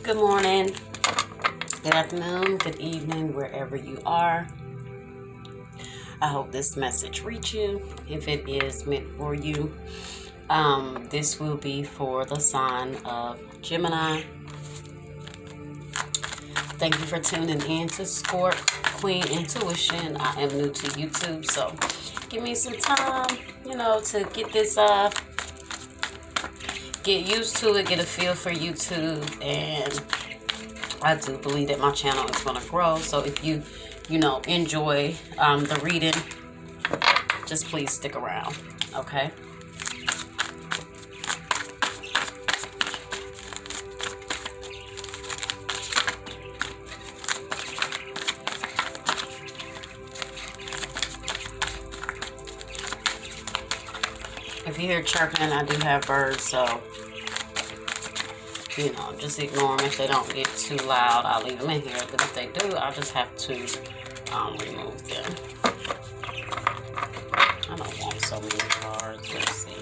Good morning, good afternoon, good evening, wherever you are. I hope this message reaches you. If it is meant for you, this will be for the sign of Gemini. Thank you for tuning in to Scorp Queen Intuition. I am new to YouTube, so give me some time, to get this, get used to it, get a feel for YouTube, and I do believe that my channel is going to grow. So if you, enjoy the reading, just please stick around, okay? If you hear chirping, I do have birds, so, just ignore them if they don't get too loud. I'll leave them in here, but if they do, I'll just have to remove them. I don't want so many cards. Let's see.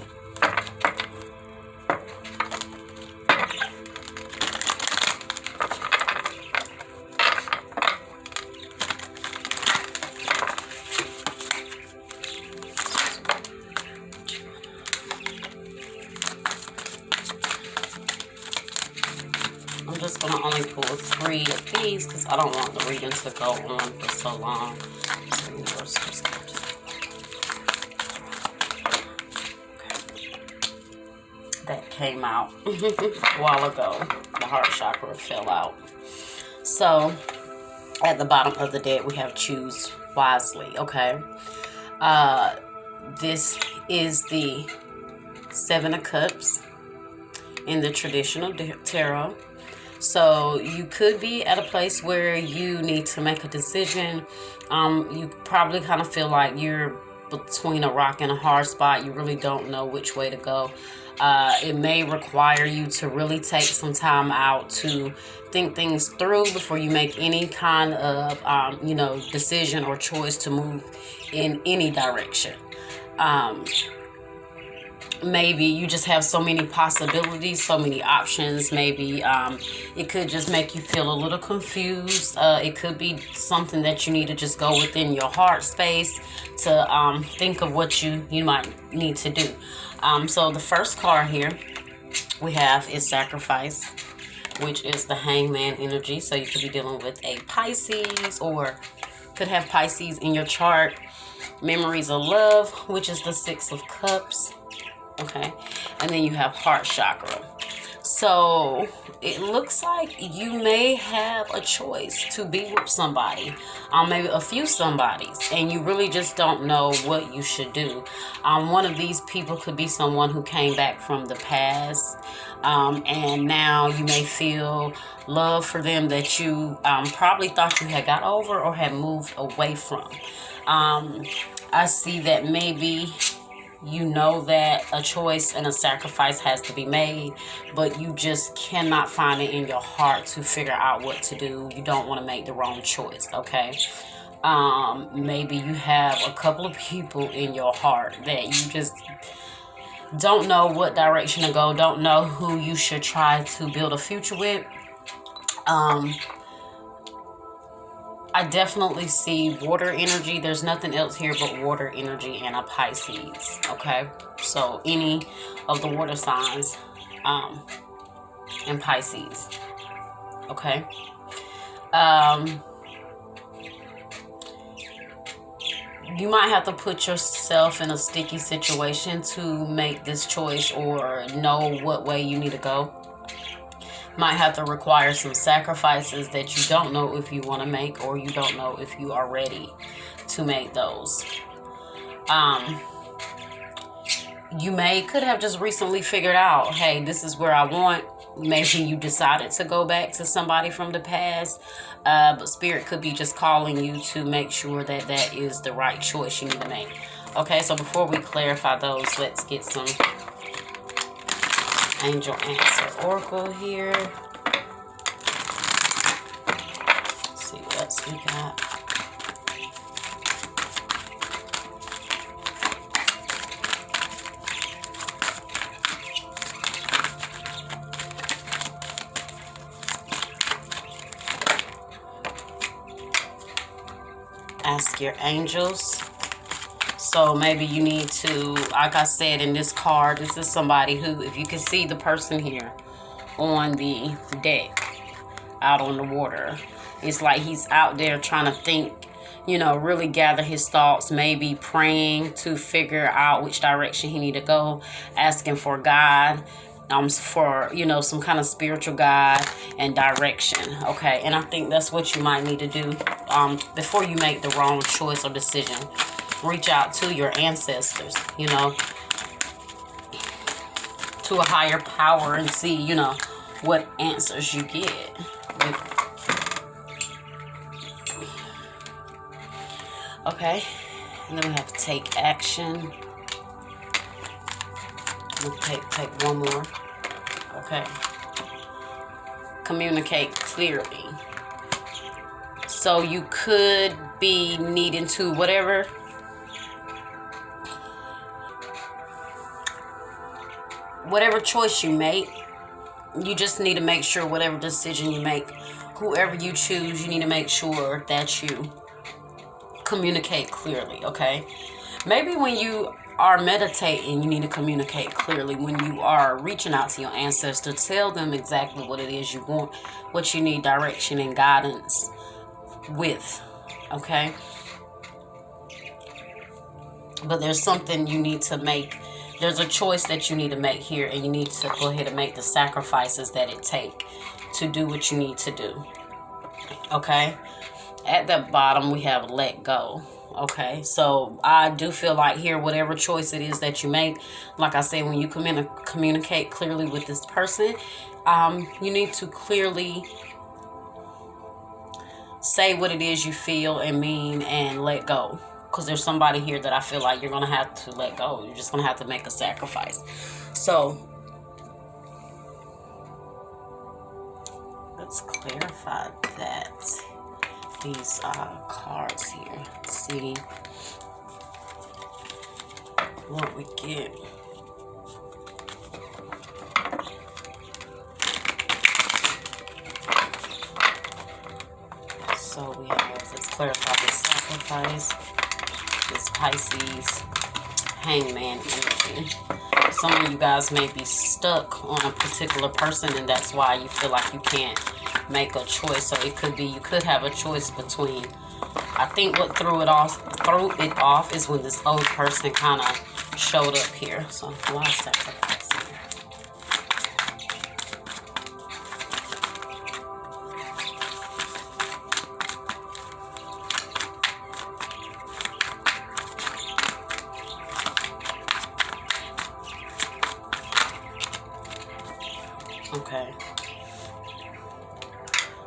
I'm just going to only pull 3 of these because I don't want the reading to go on for so long. So universe just that came out a while ago. The heart chakra fell out. So at the bottom of the deck we have choose wisely. Okay. This is the 7 of Cups in the traditional tarot. So you could be at a place where you need to make a decision. You probably kind of feel like you're between a rock and a hard spot. You really don't know which way to go. It may require you to really take some time out to think things through before you make any kind of, decision or choice to move in any direction. Maybe you just have so many possibilities, so many options. Maybe it could just make you feel a little confused. It could be something that you need to just go within your heart space to think of what you might need to do. So the first card here we have is Sacrifice, which is the Hangman energy. So you could be dealing with a Pisces, or could have Pisces in your chart. Memories of Love, which is the 6 of Cups. Okay, and then you have heart chakra. So it looks like you may have a choice to be with somebody, maybe a few somebodies, and you really just don't know what you should do. One of these people could be someone who came back from the past, and now you may feel love for them that you probably thought you had got over or had moved away from. I see that maybe that a choice and a sacrifice has to be made, but you just cannot find it in your heart to figure out what to do. You don't want to make the wrong choice, okay? Maybe you have a couple of people in your heart that you just don't know what direction to go, don't know who you should try to build a future with. I definitely see water energy. There's nothing else here but water energy and a Pisces. Okay, so any of the water signs and Pisces. Okay. You might have to put yourself in a sticky situation to make this choice or know what way you need to go. Might have to require some sacrifices that you don't know if you want to make, or you don't know if you are ready to make those. You could have just recently figured out, hey, this is where I want. Maybe you decided to go back to somebody from the past, but Spirit could be just calling you to make sure that that is the right choice you need to make. Okay, so before we clarify those, let's get some Angel Answer Oracle here. Let's see what else we got. Ask your angels. So maybe you need to, like I said in this card, this is somebody who, if you can see the person here on the deck, out on the water, it's like he's out there trying to think, you know, really gather his thoughts, maybe praying to figure out which direction he need to go, asking for God, for, you know, some kind of spiritual guide and direction. Okay, and I think that's what you might need to do before you make the wrong choice or decision. Reach out to your ancestors, you know, to a higher power, and see, you know, what answers you get. Okay, and then we have to take action. We'll take one more. Okay. Communicate clearly. So you could be needing to, whatever choice you make, you just need to make sure whatever decision you make, whoever you choose, you need to make sure that you communicate clearly, okay? Maybe when you are meditating, you need to communicate clearly. When you are reaching out to your ancestors, tell them exactly what it is you want, what you need direction and guidance with, okay? But there's something you need to make. There's a choice that you need to make here, and you need to go ahead and make the sacrifices that it takes to do what you need to do, okay? At the bottom, we have let go. Okay, so I do feel like here, whatever choice it is that you make, like I said, when you communicate clearly with this person, you need to clearly say what it is you feel and mean and let go. Because there's somebody here that I feel like you're going to have to let go. You're just going to have to make a sacrifice. So let's clarify that. These cards here. Let's see what we get. So we have, let's clarify this sacrifice, this Pisces hangman energy. Some of you guys may be stuck on a particular person, and that's why you feel like you can't make a choice. So it could be, you could have a choice between, I think what threw it off is when this old person kind of showed up here. So why sacrifice here? Okay.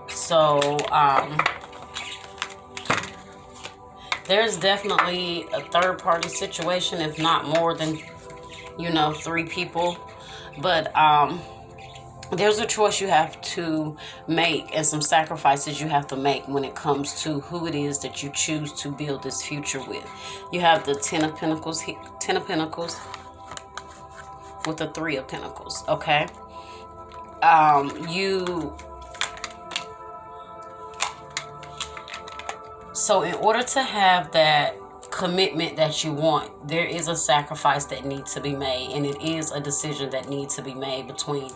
So, there's definitely a third-party situation, if not more than, 3 people. But there's a choice you have to make and some sacrifices you have to make when it comes to who it is that you choose to build this future with. You have the Ten of Pentacles with the Three of Pentacles, okay? So in order to have that commitment that you want, there is a sacrifice that needs to be made, and it is a decision that needs to be made between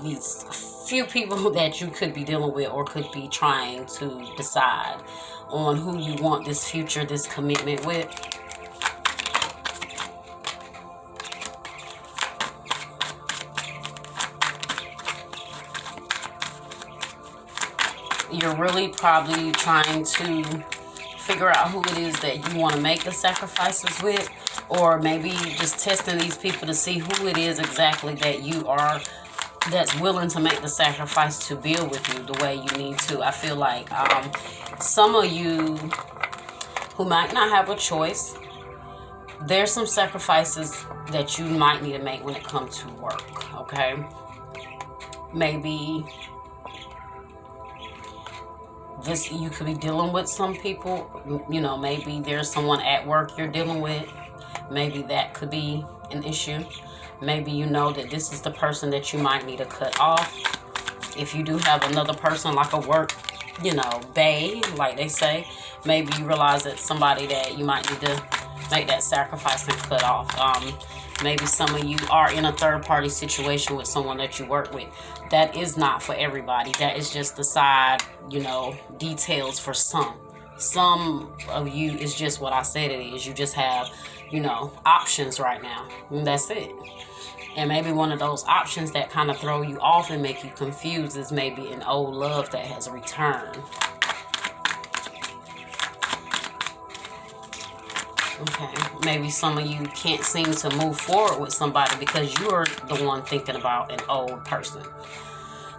these few people that you could be dealing with or could be trying to decide on who you want this future, this commitment with. You're really probably trying to figure out who it is that you want to make the sacrifices with, or maybe just testing these people to see who it is exactly that you are, that's willing to make the sacrifice to build with you the way you need to. I feel like some of you who might not have a choice, there's some sacrifices that you might need to make when it comes to work, okay? Maybe you could be dealing with some people, maybe there's someone at work you're dealing with. Maybe that could be an issue. Maybe you know that this is the person that you might need to cut off. If you do have another person, like a work you know, bae, like they say. Maybe you realize that somebody that you might need to make that sacrifice and cut off. Maybe some of you are in a third-party situation with someone that you work with. That is not for everybody. That is just the side, you know, details for some. Some of you is just what I said it is. You just have, you know, options right now. And that's it. And maybe one of those options that kind of throw you off and make you confused is maybe an old love that has returned. Okay, maybe some of you can't seem to move forward with somebody because you're the one thinking about an old person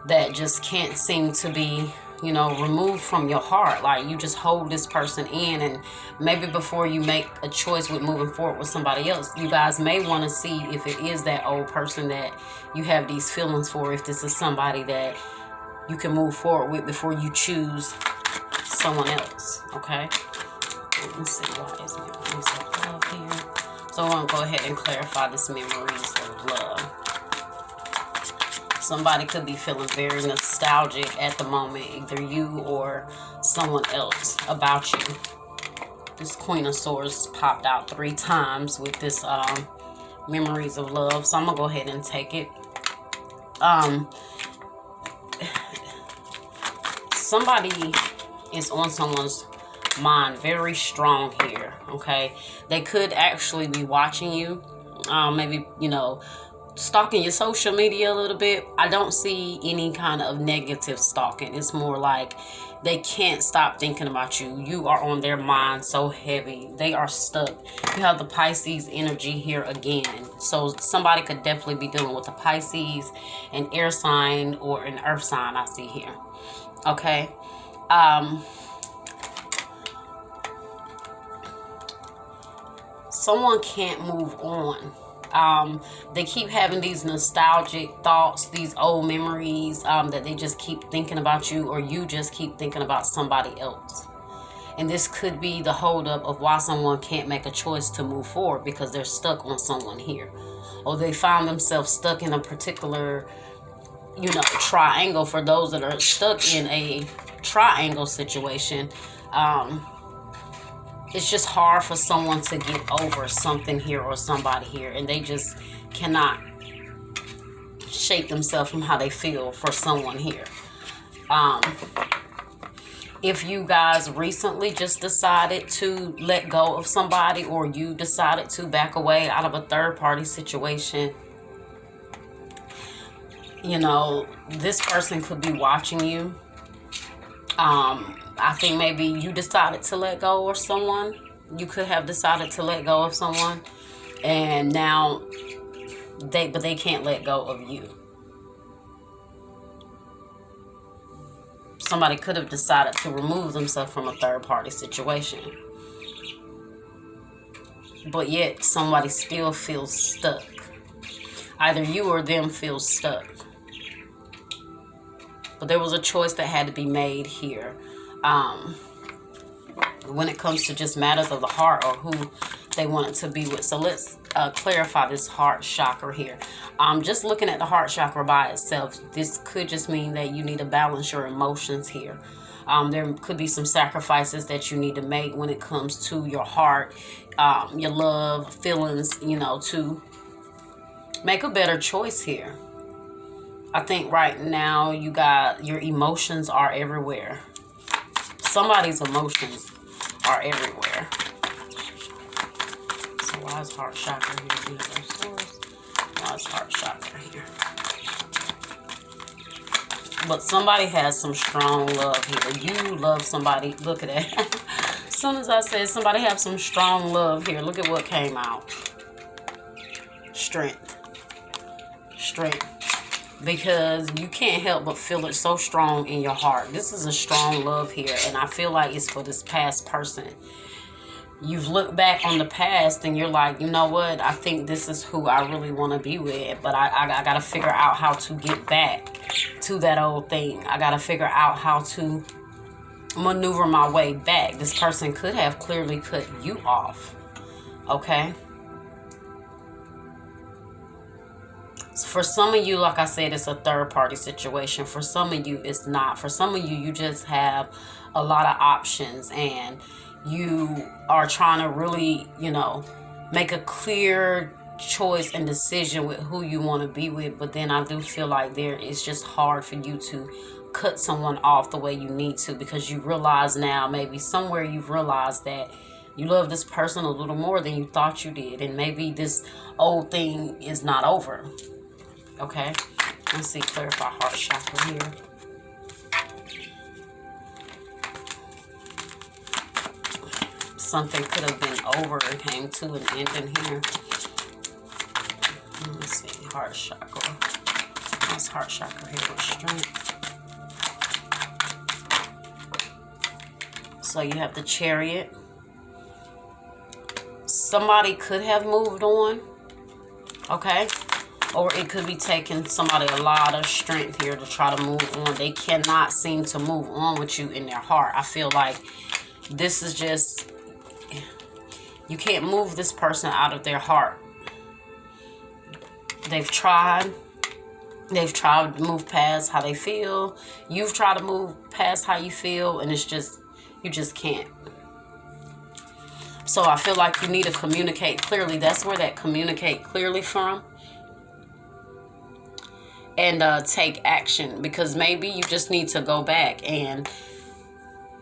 that just can't seem to be, you know, removed from your heart. Like you just hold this person in, and maybe before you make a choice with moving forward with somebody else, you guys may want to see if it is that old person that you have these feelings for, if this is somebody that you can move forward with before you choose someone else. Okay, let me see why is memories of love here. So I want to go ahead and clarify this memories of love. Somebody could be feeling very nostalgic at the moment, either you or someone else about you. This Queen of Swords popped out 3 times with this memories of love. So I'm going to go ahead and take it. Somebody is on someone's mind very strong here, okay? They could actually be watching you. Maybe, you know, stalking your social media a little bit. I don't see any kind of negative stalking. It's more like they can't stop thinking about you. You are on their mind so heavy. They are stuck. You have the Pisces energy here again. So somebody could definitely be dealing with a Pisces, an air sign, or an earth sign I see here. Okay. Someone can't move on. They keep having these nostalgic thoughts, these old memories that they just keep thinking about you, or you just keep thinking about somebody else. And this could be the holdup of why someone can't make a choice to move forward, because they're stuck on someone here. Or they find themselves stuck in a particular, you know, triangle. For those that are stuck in a triangle situation, it's just hard for someone to get over something here or somebody here, and they just cannot shake themselves from how they feel for someone here. If you guys recently just decided to let go of somebody, or you decided to back away out of a third-party situation, you know, this person could be watching you. I think maybe you decided to let go of someone. You could have decided to let go of someone, and now they can't let go of you. Somebody could have decided to remove themselves from a third-party situation, but yet somebody still feels stuck. Either you or them feel stuck. But there was a choice that had to be made here. When it comes to just matters of the heart, or who they wanted to be with. So let's clarify this heart chakra here. Just looking at the heart chakra by itself, this could just mean that you need to balance your emotions here. There could be some sacrifices that you need to make when it comes to your heart, your love, feelings, you know, to make a better choice here. I think right now you got your emotions are everywhere. Somebody's emotions are everywhere. So why is heart chakra here? Why is heart chakra here? But somebody has some strong love here. You love somebody. Look at that. As soon as I said somebody have some strong love here, look at what came out. Strength. Strength. Because you can't help but feel it so strong in your heart. This is a strong love here, and I feel like it's for this past person. You've looked back on the past and you're like, you know what, I think this is who I really want to be with, but I got to figure out how to get back to that old thing. I got to figure out how to maneuver my way back. This person could have clearly cut you off, okay? For some of you, like I said, it's a third party situation. For some of you, it's not. For some of you, you just have a lot of options and you are trying to really, you know, make a clear choice and decision with who you want to be with. But then I do feel like it's just hard for you to cut someone off the way you need to, because you realize now, maybe somewhere you've realized that you love this person a little more than you thought you did, and maybe this old thing is not over. Okay, let's see, clarify heart chakra here. Something could have been over and came to an end in here. Let's see, heart chakra. That's heart chakra here with strength. So you have the Chariot. Somebody could have moved on, okay? Or it could be taking somebody a lot of strength here to try to move on. They cannot seem to move on with you in their heart. I feel like this is just, you can't move this person out of their heart. They've tried to move past how they feel. You've tried to move past how you feel, and it's just, you just can't. So I feel like you need to communicate clearly. That's where that communicate clearly from. And take action, because maybe you just need to go back and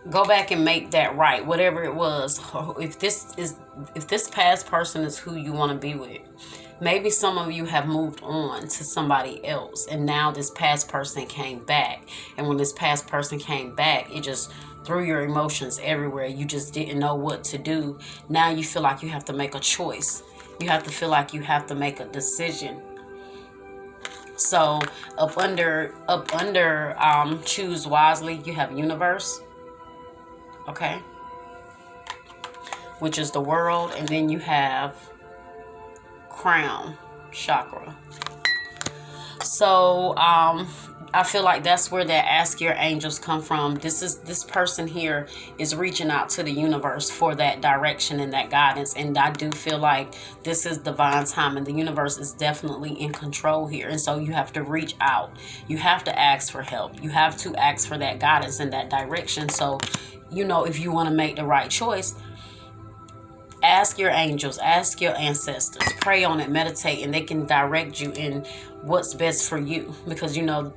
make that right, whatever it was. If this past person is who you want to be with, maybe some of you have moved on to somebody else, and now this past person came back, and when this past person came back, it just threw your emotions everywhere. You just didn't know what to do. Now you feel like you have to make a choice. You have to feel like you have to make a decision. So up under choose wisely, you have universe, okay, which is the world, and then you have crown chakra. So I feel like that's where that ask your angels come from. This person here is reaching out to the universe for that direction and that guidance, and I do feel like this is divine time, and the universe is definitely in control here. And so you have to reach out. You have to ask for help. You have to ask for that guidance and that direction. So, you know, if you want to make the right choice, ask your angels, ask your ancestors, pray on it, meditate, and they can direct you in what's best for you, because, you know,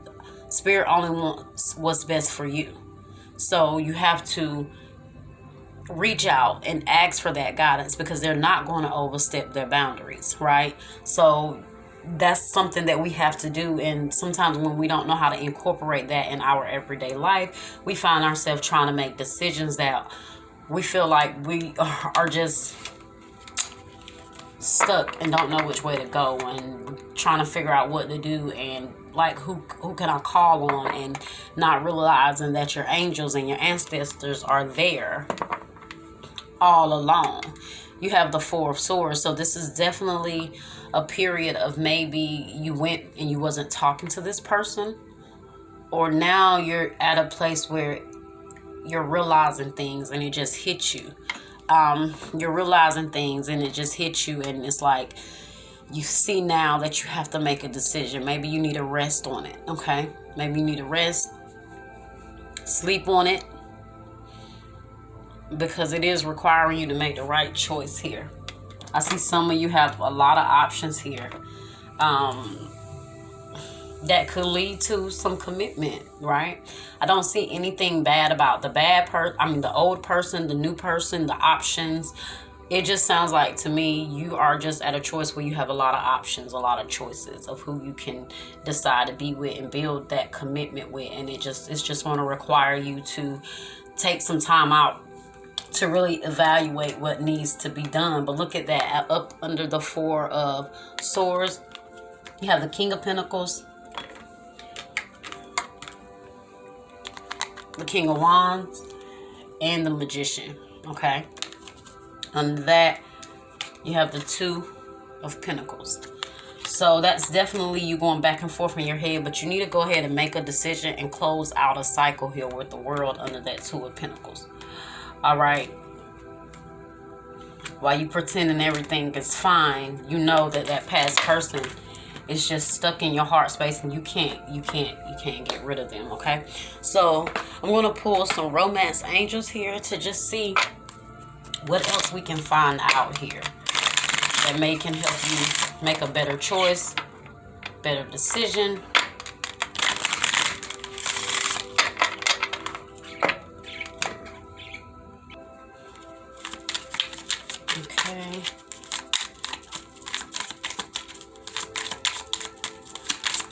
Spirit only wants what's best for you. So you have to reach out and ask for that guidance, because they're not going to overstep their boundaries, right? So that's something that we have to do. And sometimes when we don't know how to incorporate that in our everyday life, we find ourselves trying to make decisions that we feel like we are just stuck and don't know which way to go, and trying to figure out what to do, and like who can I call on, and not realizing that your angels and your ancestors are there all along. You have the Four of Swords. So this is definitely a period of maybe you went and you wasn't talking to this person, or now you're at a place where you're realizing things and it just hits you. You're realizing things and it just hits you, and it's like you see now that you have to make a decision. Maybe you need to rest on it, okay? Maybe you need to rest, sleep on it, because it is requiring you to make the right choice here. I see some of you have a lot of options here. That could lead to some commitment, right? I don't see anything bad about the old person, the new person, the options. It just sounds like to me you are just at a choice where you have a lot of options, a lot of choices of who you can decide to be with and build that commitment with. And it's just going to require you to take some time out to really evaluate what needs to be done. But look at that, up under the Four of Swords, you have the King of Pentacles, the King of Wands, and the Magician, okay? Under that, you have the Two of Pentacles. So that's definitely you going back and forth in your head, but you need to go ahead and make a decision and close out a cycle here with the World under that Two of Pentacles. All right? While you pretending everything is fine, you know that that past person it's just stuck in your heart space, and you can't get rid of them. Okay, so I'm going to pull some romance angels here to just see what else we can find out here that can help you make a better choice, better decision. Okay.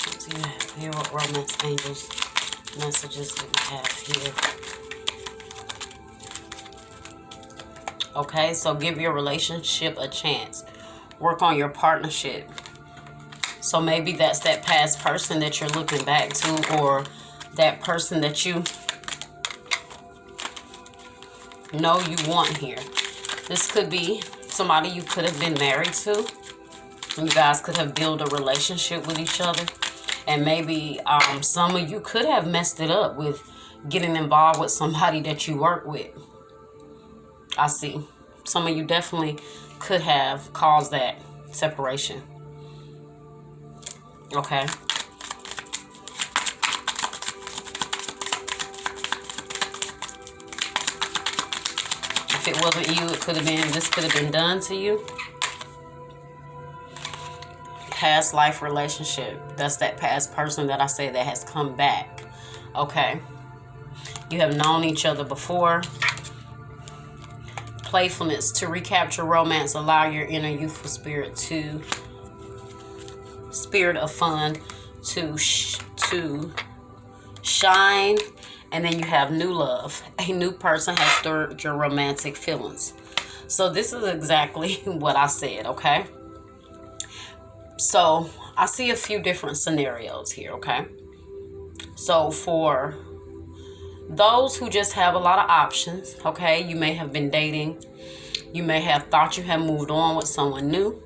Let's see here what romance angels messages we have here. Okay, so give your relationship a chance. Work on your partnership. So maybe that's that past person that you're looking back to, or that person that you know you want here. This could be somebody you could have been married to. You guys could have built a relationship with each other. And maybe some of you could have messed it up with getting involved with somebody that you work with. I see. Some of you definitely could have caused that separation. Okay. If it wasn't you, this could have been done to you. Past life relationship. That's that past person that I say that has come back. Okay. You have known each other before. Playfulness. To recapture romance, allow your inner youthful spirit of fun to shine. And then you have new love. A new person has stirred your romantic feelings. So this is exactly what I said, okay? So I see a few different scenarios here, okay? So for those who just have a lot of options, okay? You may have been dating. You may have thought you had moved on with someone new.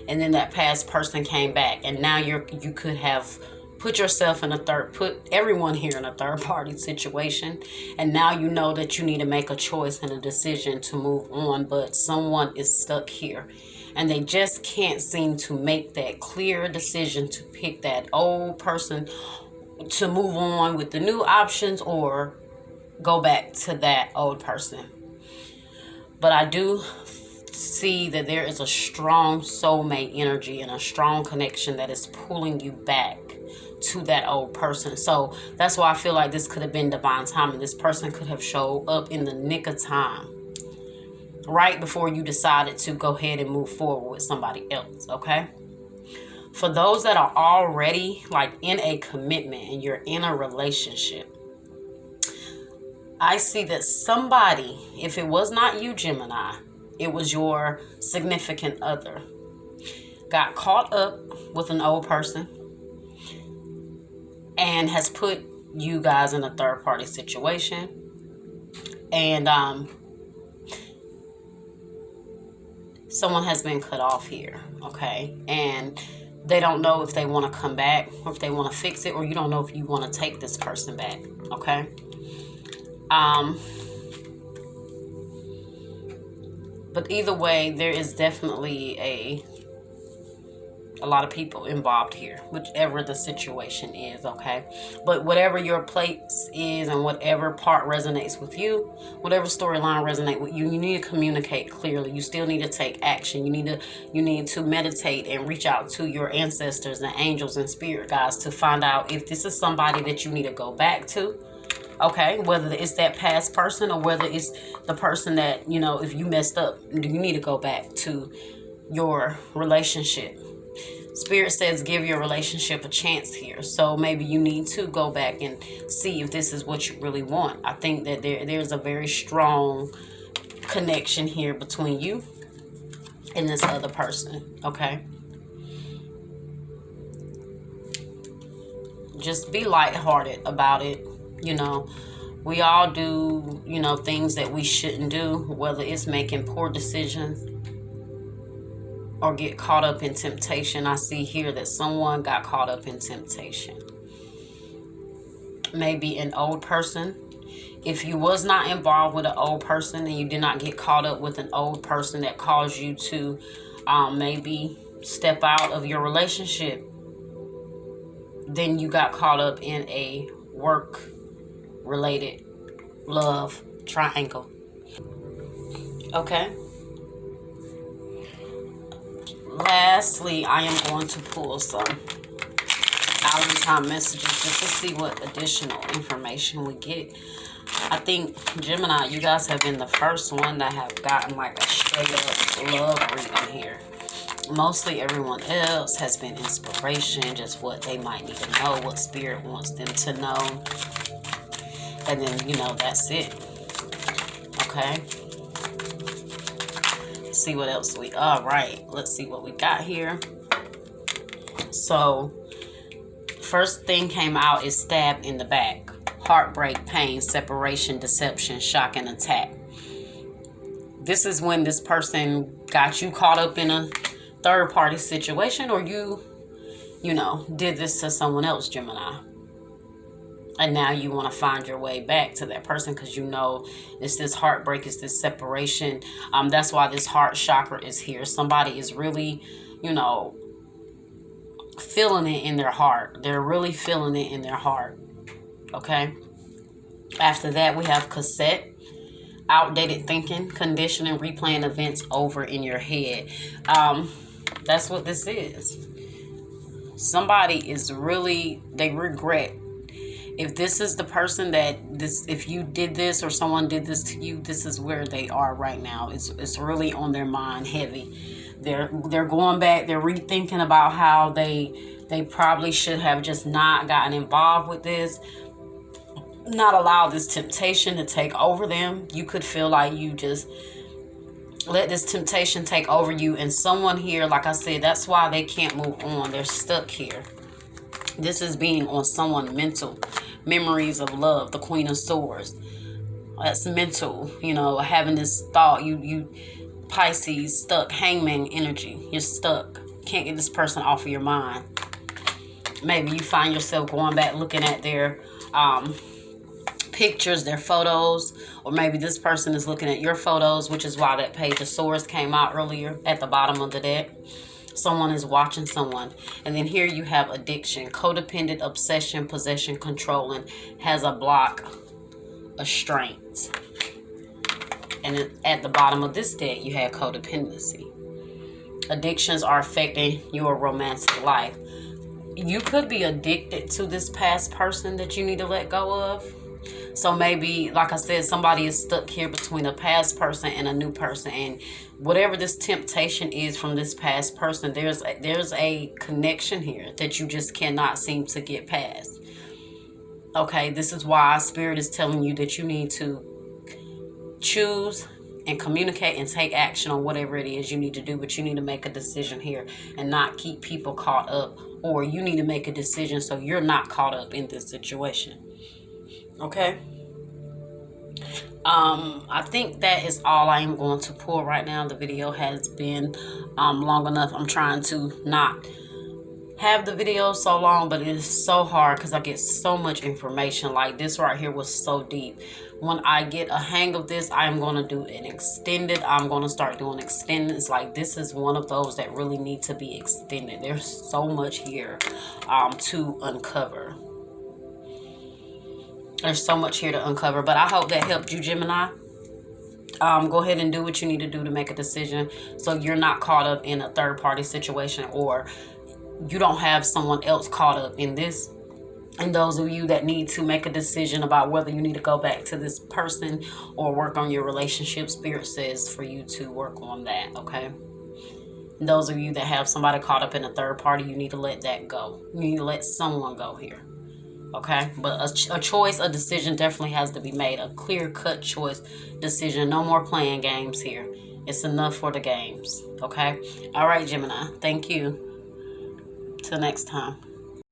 And then that past person came back. And now you could have put yourself in put everyone here in a third party situation. And now you know that you need to make a choice and a decision to move on. But someone is stuck here. And they just can't seem to make that clear decision to pick that old person to move on with the new options or go back to that old person. But I do see that there is a strong soulmate energy and a strong connection that is pulling you back to that old person. So that's why I feel like this could have been divine timing. This person could have showed up in the nick of time, right before you decided to go ahead and move forward with somebody else, okay? For those that are already like in a commitment and you're in a relationship, I see that somebody, if it was not you, Gemini, it was your significant other, got caught up with an old person and has put you guys in a third party situation. And someone has been cut off here, okay? And they don't know if they want to come back or if they want to fix it, or you don't know if you want to take this person back, okay? But either way, there is definitely a lot of people involved here, whichever the situation is, okay? But whatever your place is and whatever part resonates with you, whatever storyline resonates with you, you need to communicate clearly. You still need to take action. You need to meditate and reach out to your ancestors and angels and spirit guides to find out if this is somebody that you need to go back to. Okay, whether it's that past person or whether it's the person that, you know, if you messed up, you need to go back to your relationship. Spirit says give your relationship a chance here. So maybe you need to go back and see if this is what you really want. I think that there's a very strong connection here between you and this other person, okay? Just be lighthearted about it. You know, we all do, you know, things that we shouldn't do, whether it's making poor decisions or get caught up in temptation. I see here that someone got caught up in temptation. Maybe an old person. If you was not involved with an old person and you did not get caught up with an old person that caused you to maybe step out of your relationship, then you got caught up in a work-related love triangle. Okay. Lastly, I am going to pull some Valentine messages just to see what additional information we get. I think, Gemini, you guys have been the first one that have gotten like a straight up love reading here. Mostly everyone else has been inspiration, just what they might need to know, what spirit wants them to know. And then, you know, that's it. Okay. Let's see what else we, all right. Let's see what we got here. So, first thing came out is stabbed in the back. Heartbreak, pain, separation, deception, shock, and attack. This is when this person got you caught up in a third-party situation, or you know, did this to someone else, Gemini. And now you want to find your way back to that person because you know it's this heartbreak, it's this separation. That's why this heart chakra is here. Somebody is really, you know, feeling it in their heart. They're really feeling it in their heart. Okay. After that, we have cassette. Outdated thinking, conditioning, replaying events over in your head. That's what this is. Somebody is really, they regret. If this is the person that if you did this or someone did this to you, this is where they are right now. It's really on their mind heavy. They're going back, they're rethinking about how they probably should have just not gotten involved with this, not allow this temptation to take over them. You could feel like you just let this temptation take over you, and someone here, like I said, that's why they can't move on. They're stuck here. This is being on someone mental. Memories of love, the Queen of Swords. That's mental, you know, having this thought. You Pisces, stuck, hangman energy. You're stuck. Can't get this person off of your mind. Maybe you find yourself going back looking at their pictures, their photos, or maybe this person is looking at your photos, which is why that Page of Swords came out earlier at the bottom of the deck. Someone is watching someone. And then here you have addiction, codependent, obsession, possession, controlling, has a block, a strength. And at the bottom of this deck, you have codependency. Addictions are affecting your romantic life. You could be addicted to this past person that you need to let go of. So maybe, like I said, somebody is stuck here between a past person and a new person. And whatever this temptation is from this past person, there's a connection here that you just cannot seem to get past. Okay, this is why Spirit is telling you that you need to choose and communicate and take action on whatever it is you need to do. But you need to make a decision here and not keep people caught up. Or you need to make a decision so you're not caught up in this situation. Okay. I think that is all I am going to pull right now. The video has been long enough. I'm trying to not have the video so long, but it is so hard because I get so much information. Like this right here was so deep. When I get a hang of this, I am going to do an extended. I'm going to start doing extendeds. Like this is one of those that really need to be extended. There's so much here to uncover. There's so much here to uncover, but I hope that helped you, Gemini. Go ahead and do what you need to do to make a decision so you're not caught up in a third-party situation, or you don't have someone else caught up in this. And those of you that need to make a decision about whether you need to go back to this person or work on your relationship, Spirit says for you to work on that, okay? And those of you that have somebody caught up in a third party, you need to let that go. You need to let someone go here. Okay, but a choice, a decision definitely has to be made. A clear-cut choice, decision. No more playing games here. It's enough for the games. Okay? All right, Gemini. Thank you. Till next time.